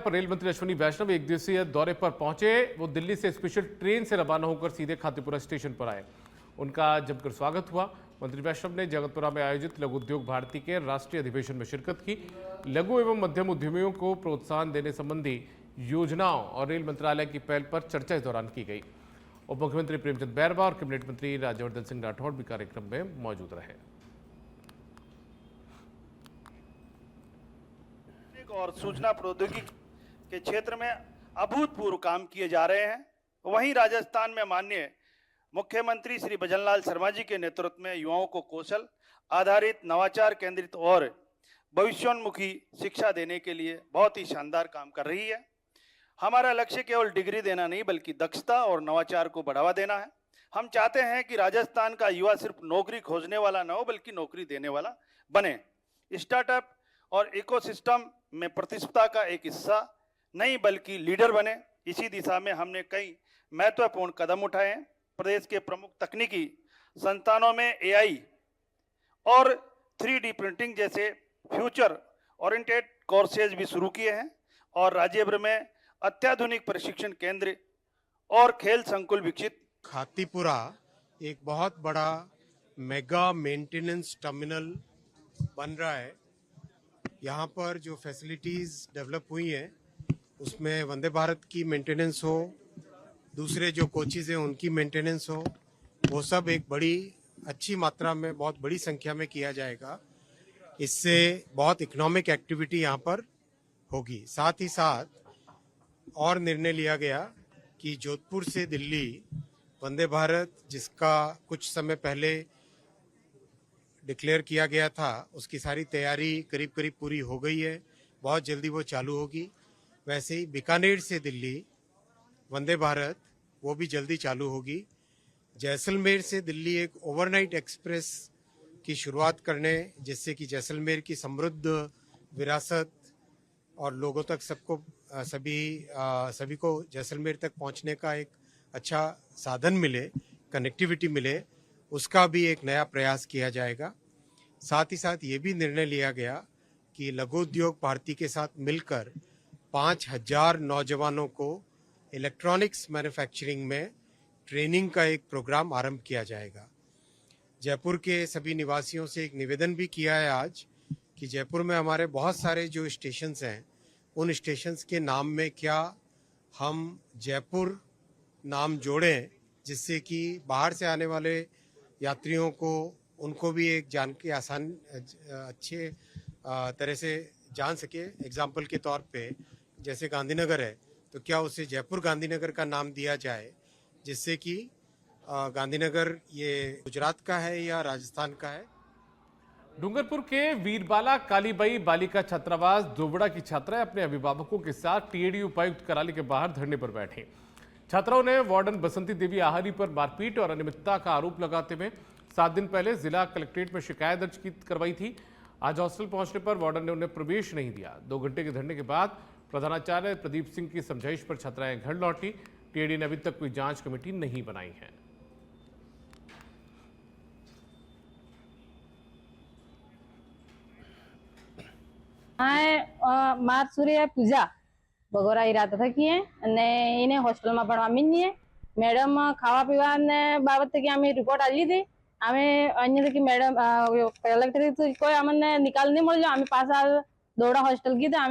पर रेल मंत्री अश्विनी वैष्णव एक दिवसीय दौरे पर पहुंचे। वो दिल्ली से स्पेशल ट्रेन से रवाना होकर सीधे खातीपुरा स्टेशन पर आए। उनका जमकर स्वागत हुआ। मंत्री वैष्णव ने जगतपुरा में आयोजित लघु उद्योग भारती के राष्ट्रीय अधिवेशन में शिरकत की। लघु एवं मध्यम उद्यमियों को प्रोत्साहन देने संबंधी योजनाओं और रेल मंत्रालय की पहल पर चर्चा इस दौरान की गई। उप मुख्यमंत्री प्रेमचंद बैरवा और कैबिनेट मंत्री राज्यवर्धन सिंह राठौड़ भी कार्यक्रम में मौजूद रहे। और सूचना प्रौद्योगिकी के क्षेत्र में अभूतपूर्व काम किए जा रहे हैं। वहीं राजस्थान में माननीय मुख्यमंत्री श्री भजनलाल शर्मा जी के नेतृत्व में युवाओं को कौशल आधारित, नवाचार केंद्रित और भविष्योन्मुखी शिक्षा देने के लिए बहुत ही शानदार काम कर रही है। हमारा लक्ष्य केवल डिग्री देना नहीं बल्कि दक्षता और नवाचार को बढ़ावा देना है। हम चाहते हैं कि राजस्थान का युवा सिर्फ नौकरी खोजने वाला न हो बल्कि नौकरी देने वाला बने। स्टार्टअप और इकोसिस्टम में प्रतिस्पर्धा का एक हिस्सा नहीं बल्कि लीडर बने। इसी दिशा में हमने कई महत्वपूर्ण कदम उठाए हैं। प्रदेश के प्रमुख तकनीकी संस्थानों में एआई और 3D प्रिंटिंग जैसे फ्यूचर ओरिएंटेड कोर्सेज भी शुरू किए हैं और राज्य भर में अत्याधुनिक प्रशिक्षण केंद्र और खेल संकुल विकसित। खातीपुरा एक बहुत बड़ा मेगा मेंटेनेंस टर्मिनल बन रहा है। यहाँ पर जो फैसिलिटीज़ डेवलप हुई हैं उसमें वंदे भारत की मेंटेनेंस हो, दूसरे जो कोचेज़ हैं उनकी मेंटेनेंस हो, वो सब एक बड़ी अच्छी मात्रा में बहुत बड़ी संख्या में किया जाएगा। इससे बहुत इकोनॉमिक एक्टिविटी यहाँ पर होगी। साथ ही साथ और निर्णय लिया गया कि जोधपुर से दिल्ली वंदे भारत, जिसका कुछ समय पहले डिक्लेयर किया गया था, उसकी सारी तैयारी करीब करीब पूरी हो गई है। बहुत जल्दी वो चालू होगी। वैसे ही बीकानेर से दिल्ली वंदे भारत वो भी जल्दी चालू होगी। जैसलमेर से दिल्ली एक ओवरनाइट एक्सप्रेस की शुरुआत करने, जिससे कि जैसलमेर की समृद्ध विरासत और लोगों तक सभी को जैसलमेर तक पहुंचने का एक अच्छा साधन मिले, कनेक्टिविटी मिले, उसका भी एक नया प्रयास किया जाएगा। साथ ही साथ ये भी निर्णय लिया गया कि लघु उद्योग भारती के साथ मिलकर 5000 नौजवानों को इलेक्ट्रॉनिक्स मैन्युफैक्चरिंग में ट्रेनिंग का एक प्रोग्राम आरंभ किया जाएगा। जयपुर के सभी निवासियों से एक निवेदन भी किया है आज कि जयपुर में हमारे बहुत सारे जो स्टेशंस हैं, उन स्टेशंस के नाम में क्या हम जयपुर नाम जोड़ें, जिससे कि बाहर से आने वाले यात्रियों को उनको भी एक जान के आसान अच्छे तरह से जान सके। एग्जाम्पल के तौर पे जैसे गांधीनगर है तो क्या उसे जयपुर गांधीनगर का नाम दिया जाए, जिससे कि गांधीनगर ये गुजरात का है या राजस्थान का है। डूंगरपुर के वीरबाला कालीबाई बालिका छात्रावास दोबड़ा की छात्राएं अपने अभिभावकों के साथ टीएडी उपायुक्त कार्यालय के बाहर धरने पर बैठी। छात्राओं ने वार्डन बसंती देवी आहारी पर मारपीट और अनियमितता का आरोप लगाते हुए 7 दिन पहले जिला कलेक्ट्रेट में शिकायत दर्ज करवाई थी। आज हॉस्टल पहुंचने पर वार्डन ने उन्हें प्रवेश नहीं दिया। 2 घंटे के धरने के बाद प्रधानाचार्य प्रदीप सिंह की समझाइश पर छात्राएं घर लौटी। टीएडी ने अभी तक कोई जांच कमेटी नहीं बनाई है। मार्च सूर्य पूजा बगोरा इरादा था कि इन्हें हॉस्टल में भणवा मिलनी मैडम खावा पीवा बाबत की आम रिपोर्ट आली थी। आम अ कि मैडम कलेक्टर कोई अमने निकाल नहीं मिल आम 5 साल दौड़ा हॉस्टल की। तो आम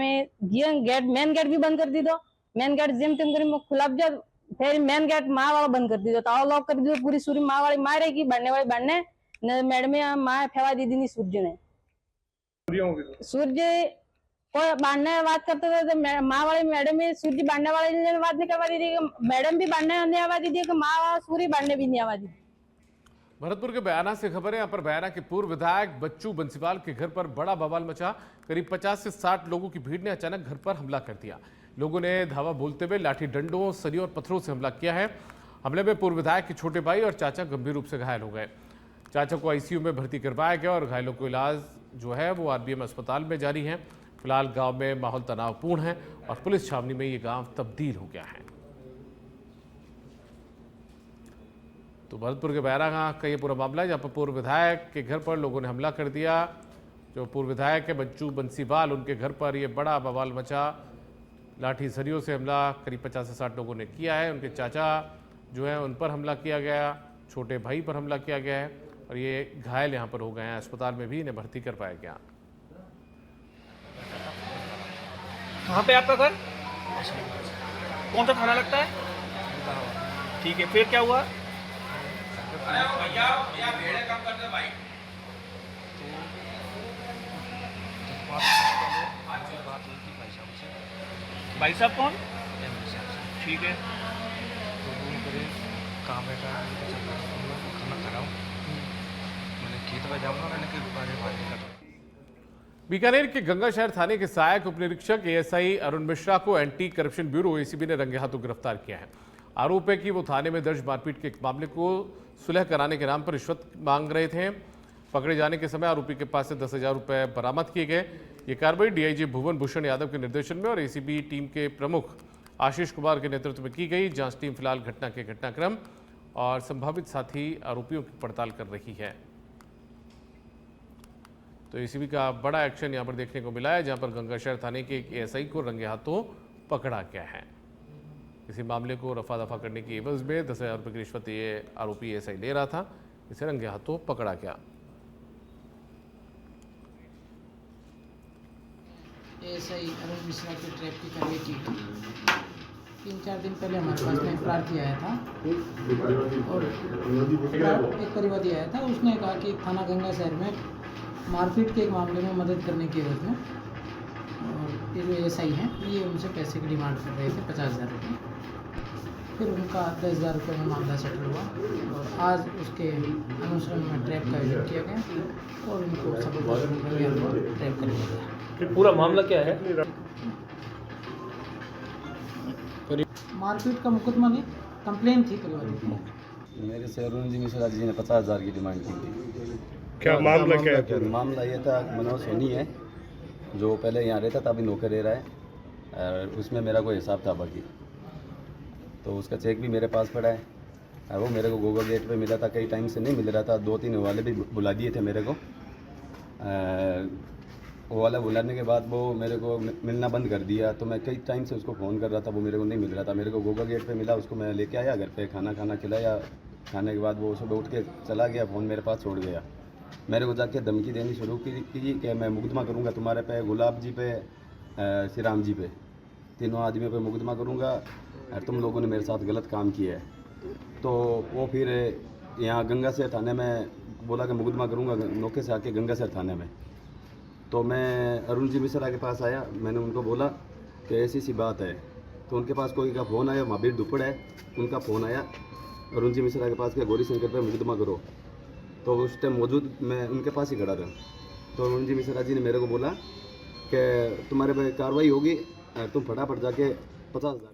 गेट मेन गेट भी बंद कर दी दो। मेन गेट जिम तिम कर खुला जा, फिर मेन गेट माँ वाला बंद कर दी दो, ताव लॉक कर दी दो। पूरी सूर्य माँ वाली माँ रहेगी, बढ़ने वाली बढ़ने मैडम माँ फेवा दी दी सूर्य ने। सूर्य कोई बांधने बात करते थे तो माँ वाली मैडम सूर्य बांधने वाले बात नहीं करवा दी थी। मैडम भी बांधने नहीं आवा दी थी, माँ सूर्य बांधने भी नहीं आवा दी। भरतपुर के बयाना से खबर है। यहाँ पर बयाना के पूर्व विधायक बच्चू बंसीवाल के घर पर बड़ा बवाल मचा। करीब 50 से 60 लोगों की भीड़ ने अचानक घर पर हमला कर दिया। लोगों ने धावा बोलते हुए लाठी डंडों, सरियों और पत्थरों से हमला किया है। हमले में पूर्व विधायक के छोटे भाई और चाचा गंभीर रूप से घायल हो गए। चाचा को आईसीयू में भर्ती करवाया गया और घायलों को इलाज जो है वो आरबीएम अस्पताल में जारी है। फिलहाल गांव में माहौल तनावपूर्ण है और पुलिस छावनी में ये गांव तब्दील हो गया है। तो भरतपुर के बैरा का ये पूरा मामला है, जहां पर पूर्व विधायक के घर पर लोगों ने हमला कर दिया। जो पूर्व विधायक है बच्चू बंसीवाल, उनके घर पर ये बड़ा बवाल मचा। लाठी सरियों से हमला करीब 50 से 60 लोगों ने किया है। उनके चाचा जो है उन पर हमला किया गया, छोटे भाई पर हमला किया गया है और ये घायल यहाँ पर हो गए हैं। अस्पताल में भी इन्हें भर्ती करवाया गया। कहाँ पे आपका घर? कौन सा थाना लगता है? ठीक है, फिर क्या हुआ? भाई साहब कौन? ठीक है। कहाँ बैठा खाना खा रहा हूँ, मैंने खेत में जाऊँगा, मैंने कि बाहर का। बीकानेर के गंगा शहर थाने के सहायक उप निरीक्षक एएसआई अरुण मिश्रा को एंटी करप्शन ब्यूरो एसीबी ने रंगे हाथों गिरफ्तार किया है। आरोप है कि वो थाने में दर्ज मारपीट के एक मामले को सुलह कराने के नाम पर रिश्वत मांग रहे थे। पकड़े जाने के समय आरोपी के पास से 10,000 रुपए बरामद किए गए। ये कार्रवाई डीआईजी भुवन भूषण यादव के निर्देशन में और एसीबी टीम के प्रमुख आशीष कुमार के नेतृत्व में की गई। जांच टीम फिलहाल घटना के घटनाक्रम और संभावित साथी आरोपियों की पड़ताल कर रही है। तो एसीबी का बड़ा एक्शन यहां पर देखने को मिला है, जहां पर गंगा शहर थाने के एक एएसआई को रंगे हाथों पकड़ा गया है। इसी मामले को रफा दफा करने की एवज में 10,000 रुपये की रिश्वत ये आरोपी एएसआई ले रहा था, इसे रंगे हाथों पकड़ा गया। एएसआई अरुण मिश्रा की ट्रैप की कार्रवाई की थी। 3-4 दिन पहले हमारे पास में एक प्रार्थी आया था और एक परिवादी आया था। उसने कहा कि थाना गंगा शहर में मारपीट के एक मामले में मदद करने की एवज में, और ये जो एएसआई हैं ये उनसे पैसे की डिमांड कर रहे थे 50,000 रुपये। फिर उनका 10,000 रुपये में मामला सेटल हुआ और आज उसके अनुसरण में ट्रैप का आयोजन किया गया और उनको सब ट्रैप कर लिया गया। फिर पूरा मामला क्या है? मारपीट का मुकदमा नहीं, कंप्लेन थी परिवादी की। मेरे से अरुण जी मिश्रा जी ने 50,000 की डिमांड की थी। क्या मामला क्या है? मामला ये था, मनोज सोनी है जो पहले यहाँ रहता था, अभी नौकर रह रहा है, और उसमें मेरा कोई हिसाब था बाकी, तो उसका चेक भी मेरे पास पड़ा है और वो मेरे को गोगा गेट पे मिला था। कई टाइम से नहीं मिल रहा था, 2-3 वाले भी बुला दिए थे मेरे को। वो वाला बुलाने के बाद वो मेरे को मिलना बंद कर दिया, तो मैं कई टाइम से उसको फ़ोन कर रहा था, वो मेरे को नहीं मिल रहा था। मेरे को गोगा गेट पे मिला, उसको मैं लेके आया घर पे, खाना खिलाया। खाने के बाद वो सुबह उठ के चला गया, फ़ोन मेरे पास छोड़ गया। मेरे को जाके धमकी देनी शुरू की कि मैं मुकदमा करूँगा तुम्हारे पे, गुलाब जी पे, श्री राम जी पे, तीनों आदमियों पे मुकदमा करूँगा और तुम लोगों ने मेरे साथ गलत काम किया है। तो वो फिर यहाँ गंगा शहर थाने में बोला कि मुकदमा करूँगा, नौके से आके गंगा शहर थाने में। तो मैं अरुण जी मिश्रा के पास आया, मैंने उनको बोला कि ऐसी सी बात है। तो उनके पास कोई का फ़ोन आया, महावीर दुपड़ है, उनका फ़ोन आया अरुण जी मिश्रा के पास कि गौरी शंकर पर मुकदमा करो। तो उस टाइम मौजूद मैं उनके पास ही खड़ा था। तो अरुण जी मिश्रा जी ने मेरे को बोला कि तुम्हारे पे कार्रवाई होगी, तुम फटाफट जाके 50,000।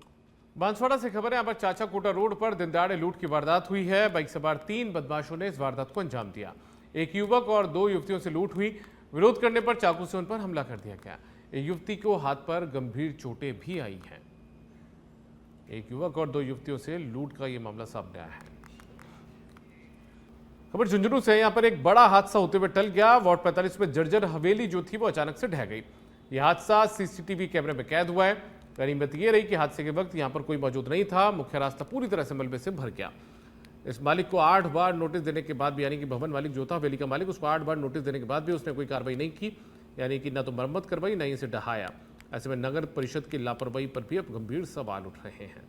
बांसवाड़ा से खबर है, यहाँ पर चाचा कोटा रोड पर दिन दहाड़े लूट की वारदात हुई है। बाइक सवार 3 बदमाशों ने इस वारदात को अंजाम दिया। एक युवक और 2 युवतियों से लूट हुई। विरोध करने पर चाकू से उन पर हमला कर दिया गया। एक युवती को हाथ पर गंभीर चोटें भी आई हैं। एक युवक और 2 युवतियों से लूट का यह मामला सामने आया है। खबर झुंझुनू से, यहां पर एक बड़ा हादसा होते हुए टल गया। वार्ड 45 में जर्जर हवेली जो थी वो अचानक से ढह गई। यह हादसा सीसीटीवी कैमरे में कैद हुआ है। गनीमत यह रही कि हादसे के वक्त यहां पर कोई मौजूद नहीं था। मुख्य रास्ता पूरी तरह से मलबे से भर गया। इस मालिक को 8 बार नोटिस देने के बाद भी, यानी कि भवन मालिक जो था, हवेली का मालिक, उसको 8 बार नोटिस देने के बाद भी उसने कोई कार्रवाई नहीं की, यानी कि ना तो मरम्मत करवाई, ना ही इसे ढहाया। ऐसे में नगर परिषद की लापरवाही पर भी अब गंभीर सवाल उठ रहे हैं।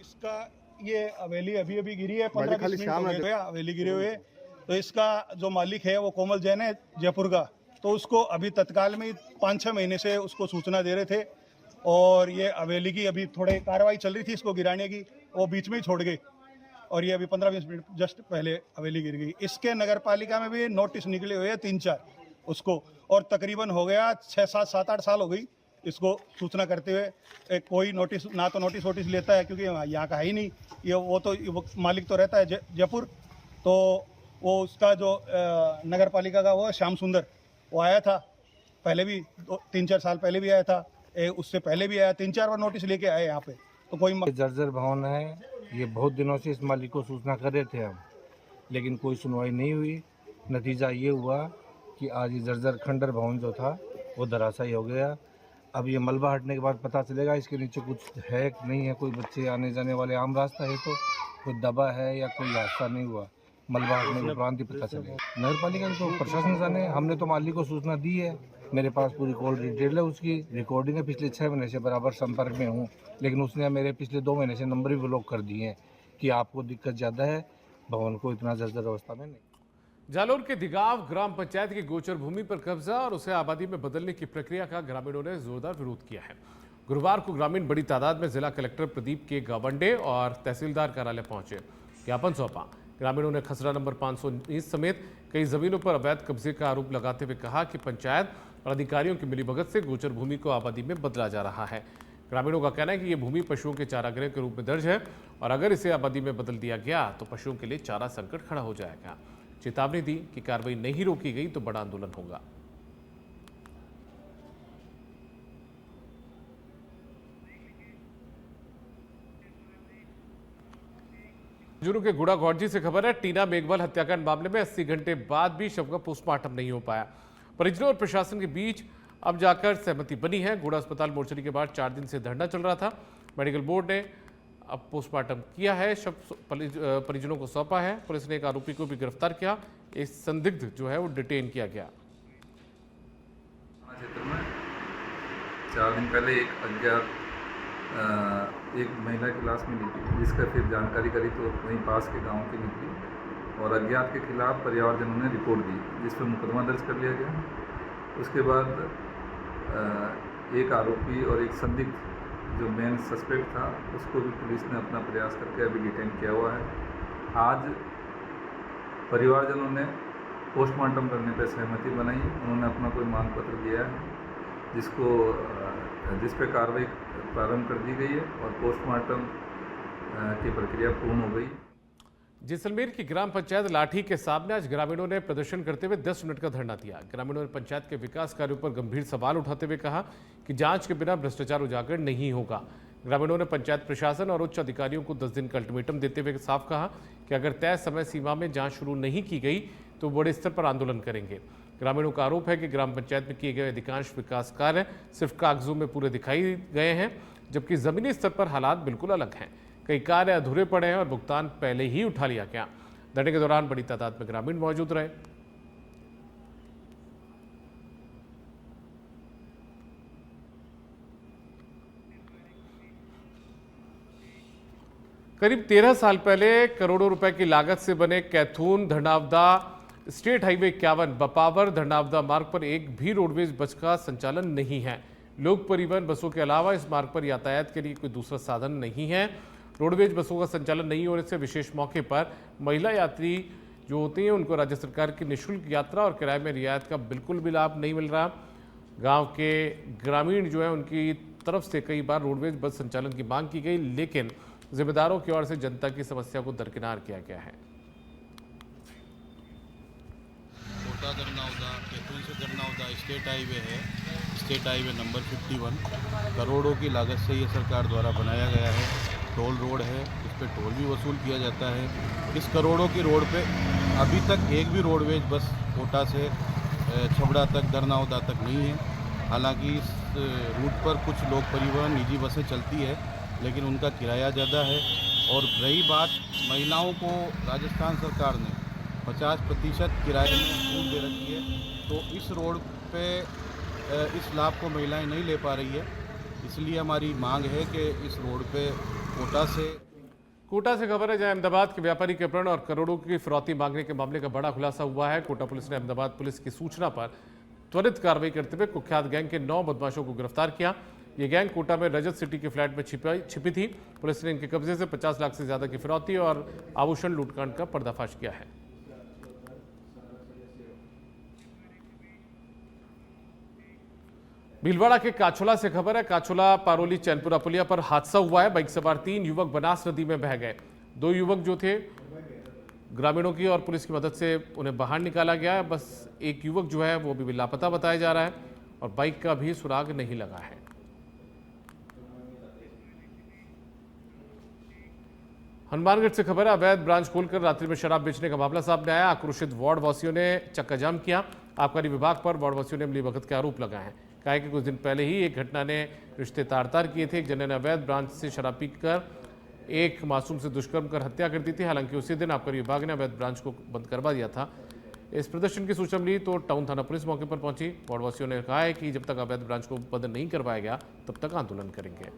इसका ये हवेली अभी गिरी है, 15-20 मिनट हो गए हवेली गिरे हुए। तो इसका जो मालिक है वो कोमल जैन है जयपुर का। तो उसको अभी तत्काल में 5-6 महीने से उसको सूचना दे रहे थे और ये हवेली की अभी थोड़े कार्रवाई चल रही थी इसको गिराने की, वो बीच में ही छोड़ गई और ये अभी 15-20 मिनट जस्ट पहले हवेली गिर गई। इसके नगर पालिका में भी नोटिस निकले हुए हैं 3-4 उसको, और तकरीबन हो गया 6-7-8 साल हो गई इसको सूचना करते हुए। कोई नोटिस ना तो नोटिस लेता है, क्योंकि यहाँ का है ही नहीं ये। वो तो मालिक तो रहता है जयपुर। तो वो उसका जो नगर पालिका का वो श्याम सुंदर, वो आया था पहले भी, 3-4 साल पहले भी आया था, उससे पहले भी आया, 3-4 बार नोटिस लेके आए यहाँ पे। तो कोई जर्जर भवन है, ये बहुत दिनों से इस मालिक को सूचना कर रहे थे हम, लेकिन कोई सुनवाई नहीं हुई। नतीजा ये हुआ कि आज ये जर्जर खंडर भवन जो था वो धराशायी हो गया। अब ये मलबा हटने के बाद पता चलेगा इसके नीचे कुछ है कि नहीं है, कोई बच्चे आने जाने वाले आम रास्ता है तो कोई दबा है या कोई हादसा नहीं हुआ। मलबा हटने के उपरांत ही पता चलेगा। नगर पालिका तो प्रशासन जाने, हमने तो मालिक को सूचना दी है, मेरे पास पूरी कॉल डिटेल है, उसकी रिकॉर्डिंग है। पिछले 6 महीने से बराबर संपर्क में हूँ, लेकिन उसने मेरे पिछले 2 महीने से नंबर भी ब्लॉक कर दिए हैं कि आपको दिक्कत ज़्यादा है, भवन को इतना जर्जर अवस्था में नहीं। जालौर के दिगाव ग्राम पंचायत की गोचर भूमि पर कब्जा और उसे आबादी में बदलने की प्रक्रिया का ग्रामीणों ने जोरदार विरोध किया है। गुरुवार को ग्रामीण बड़ी तादाद में जिला कलेक्टर प्रदीप के गावंडे और तहसीलदार कार्यालय पहुंचे, ज्ञापन सौंपा। ग्रामीणों ने खसरा नंबर 519 समेत कई जमीनों पर अवैध कब्जे का आरोप लगाते हुए कहा कि पंचायत और अधिकारियों की मिलीभगत से गोचर भूमि को आबादी में बदला जा रहा है। ग्रामीणों का कहना है कि ये भूमि पशुओं के चारागृह के रूप में दर्ज है और अगर इसे आबादी में बदल दिया गया तो पशुओं के लिए चारा संकट खड़ा हो जाएगा। चेतावनी दी कि कार्रवाई नहीं रोकी गई तो बड़ा आंदोलन होगा। झुंझुनू के गुड़ा गौड़जी से खबर है, टीना मेघवाल हत्याकांड मामले में 80 घंटे बाद भी शव का पोस्टमार्टम नहीं हो पाया। परिजनों और प्रशासन के बीच अब जाकर सहमति बनी है। गुड़ा अस्पताल मोर्चरी के बाद 4 दिन से धरना चल रहा था। मेडिकल बोर्ड ने अब पोस्टमार्टम किया है, शव परिजनों को सौंपा है। पुलिस ने एक आरोपी को भी गिरफ्तार किया। इस संदिग्ध जो है वो डिटेन किया गया। क्षेत्र में 4 दिन पहले एक महिला की लाश मिली थी, जिसका फिर जानकारी करी तो वहीं पास के गांव की निकली और अज्ञात के खिलाफ परिवारजनों ने रिपोर्ट दी, जिस पर मुकदमा दर्ज कर लिया गया। उसके बाद एक आरोपी और एक संदिग्ध जो मेन सस्पेक्ट था उसको भी पुलिस ने अपना प्रयास करके अभी डिटेन किया हुआ है। आज परिवारजनों ने पोस्टमार्टम करने पर सहमति बनाई। उन्होंने अपना कोई मांग पत्र दिया है जिस पर कार्रवाई प्रारंभ कर दी गई है और पोस्टमार्टम की प्रक्रिया पूर्ण हो गई। जैसलमेर की ग्राम पंचायत लाठी के सामने आज ग्रामीणों ने प्रदर्शन करते हुए 10 मिनट का धरना दिया। ग्रामीणों ने पंचायत के विकास कार्यों पर गंभीर सवाल उठाते हुए कहा कि जांच के बिना भ्रष्टाचार उजागर नहीं होगा। ग्रामीणों ने पंचायत प्रशासन और उच्च अधिकारियों को 10 दिन का अल्टीमेटम देते हुए साफ कहा कि अगर तय समय सीमा में जांच शुरू नहीं की गई तो बड़े स्तर पर आंदोलन करेंगे। ग्रामीणों का आरोप है कि ग्राम पंचायत में किए गए अधिकांश विकास कार्य सिर्फ कागजों में पूरे दिखाई गए हैं, जबकि जमीनी स्तर पर हालात बिल्कुल अलग हैं। कई कार्य अधूरे पड़े हैं और भुगतान पहले ही उठा लिया गया। धरने के दौरान बड़ी तादाद में ग्रामीण मौजूद रहे। करीब 13 साल पहले करोड़ों रुपए की लागत से बने कैथून धरनावदा स्टेट हाईवे 51 बपावर धरनावदा मार्ग पर एक भी रोडवेज बस का संचालन नहीं है। लोक परिवहन बसों के अलावा इस मार्ग पर यातायात के लिए कोई दूसरा साधन नहीं है। रोडवेज बसों का संचालन नहीं होने से विशेष मौके पर महिला यात्री जो होती हैं उनको राज्य सरकार की निःशुल्क यात्रा और किराए में रियायत का बिल्कुल भी लाभ नहीं मिल रहा। गांव के ग्रामीण जो है उनकी तरफ से कई बार रोडवेज बस संचालन की मांग की गई, लेकिन जिम्मेदारों की ओर से जनता की समस्या को दरकिनार किया गया है। कोटा दरनावदा कैथून से दरनावदा स्टेट हाईवे है, स्टेट हाईवे नंबर 51 करोड़ों की लागत से ये सरकार द्वारा बनाया गया है। टोल रोड है, इस पर टोल भी वसूल किया जाता है। इस करोड़ों की रोड पे अभी तक एक भी रोडवेज बस कोटा से छबड़ा तक दरनावदा तक नहीं है। हालांकि इस रूट पर कुछ लोक परिवहन निजी बसें चलती है, लेकिन उनका किराया ज़्यादा है। और रही बात महिलाओं को राजस्थान सरकार ने 50% किराए में छूट दे रखी है, तो इस रोड पे इस लाभ को महिलाएं नहीं ले पा रही है। इसलिए हमारी मांग है कि इस रोड पे कोटा से खबर है, जहां अहमदाबाद के व्यापारी के अपहरण और करोड़ों की फिरौती मांगने के मामले का बड़ा खुलासा हुआ है। कोटा पुलिस ने अहमदाबाद पुलिस की सूचना पर त्वरित कार्रवाई करते हुए कुख्यात गैंग के 9 बदमाशों को गिरफ्तार किया। ये गैंग कोटा में रजत सिटी के फ्लैट में छिपी थी। पुलिस ने इनके कब्जे से 50 लाख से ज्यादा की फिरौती और आभूषण लूटकांड का पर्दाफाश किया है। भीलवाड़ा के काछोला से खबर है, काछोला पारोली चैनपुरा पुलिया पर हादसा हुआ है। बाइक सवार 3 युवक बनास नदी में बह गए। 2 युवक जो थे ग्रामीणों की और पुलिस की मदद से उन्हें बाहर निकाला गया है। बस एक युवक जो है वो भी लापता बताया जा रहा है और बाइक का भी सुराग नहीं लगा है। हनुमानगढ़ से खबर है, अवैध ब्रांच खोलकर रात्रि में शराब बेचने का मामला सामने आया। आक्रोशित वार्ड वासियों ने चक्का जाम किया। आबकारी विभाग पर वार्डवासियों ने मिलीभगत के आरोप लगाए हैं। कहा कि कुछ दिन पहले ही एक घटना ने रिश्ते तार-तार किए थे। एक जने ने अवैध ब्रांच से शराब पीकर एक मासूम से दुष्कर्म कर हत्या कर दी थी। हालांकि उसी दिन आबकारी विभाग ने अवैध ब्रांच को बंद करवा दिया था। इस प्रदर्शन की सूचना मिली तो टाउन थाना पुलिस मौके पर पहुंची। वार्डवासियों ने कहा है कि जब तक अवैध ब्रांच को बंद नहीं करवाया गया तब तक आंदोलन करेंगे।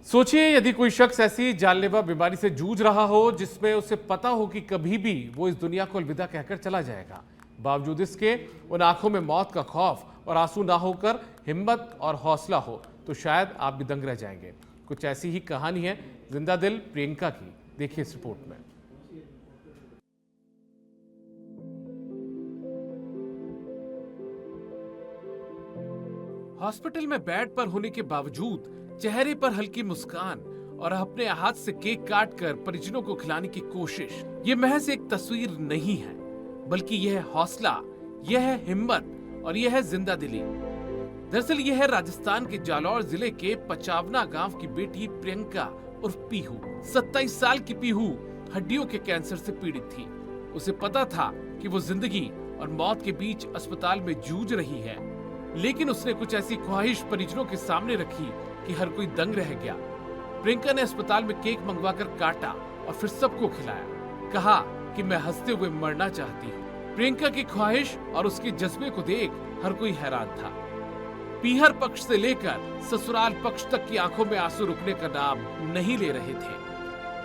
सोचिए यदि कोई शख्स ऐसी जानलेवा बीमारी से जूझ रहा हो जिसमें उसे पता हो कि कभी भी वो इस दुनिया को अलविदा कहकर चला जाएगा, बावजूद इसके उन आंखों में मौत का खौफ और आंसू ना होकर हिम्मत और हौसला हो, तो शायद आप भी दंग रह जाएंगे। कुछ ऐसी ही कहानी है जिंदा दिल प्रियंका की। देखिए इस रिपोर्ट में। हॉस्पिटल में बेड पर होने के बावजूद चेहरे पर हल्की मुस्कान और अपने हाथ से केक काटकर परिजनों को खिलाने की कोशिश, ये महज एक तस्वीर नहीं है, बल्कि यह है हौसला, यह है हिम्मत और यह है जिंदा दिली। दरअसल यह है राजस्थान के जालौर जिले के पचावना गांव की बेटी प्रियंका उर्फ पीहू। 27 साल की पीहू हड्डियों के कैंसर से पीड़ित थी। उसे पता था कि वो जिंदगी और मौत के बीच अस्पताल में जूझ रही है, लेकिन उसने कुछ ऐसी ख्वाहिश परिजनों के सामने रखी कि हर कोई दंग रह गया। प्रियंका ने अस्पताल में केक मंगवाकर काटा और फिर सबको खिलाया। कहा कि मैं हंसते हुए मरना चाहती हूँ। प्रियंका की ख्वाहिश और उसके जज्बे को देख हर कोई हैरान था। पीहर पक्ष से लेकर ससुराल पक्ष तक की आंखों में आंसू रुकने का नाम नहीं ले रहे थे।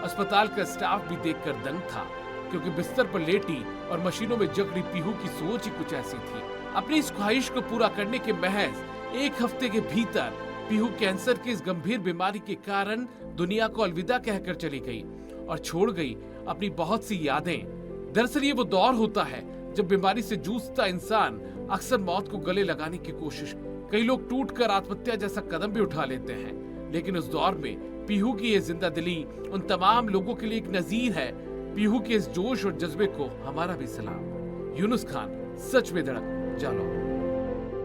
अस्पताल का स्टाफ भी देखकर दंग था, क्योंकि बिस्तर पर लेटी और मशीनों में जकड़ी पीहू की सोच ही कुछ ऐसी थी। अपनी इस ख्वाहिश को पूरा करने के महज एक हफ्ते के भीतर पीहू कैंसर की इस गंभीर बीमारी के कारण दुनिया को अलविदा कहकर चली गई और छोड़ गई अपनी बहुत सी यादें। दरअसल ये वो दौर होता है जब बीमारी से जूझता इंसान अक्सर मौत को गले लगाने की कोशिश, कई लोग टूटकर आत्महत्या जैसा कदम भी उठा लेते हैं। लेकिन उस दौर में पीहू की ये जिंदा दिली उन तमाम लोगों के लिए एक नजीर है। पीहू के इस जोश और जज्बे को हमारा भी सलाम। यूनुस खान, सच में धड़क, जालौर।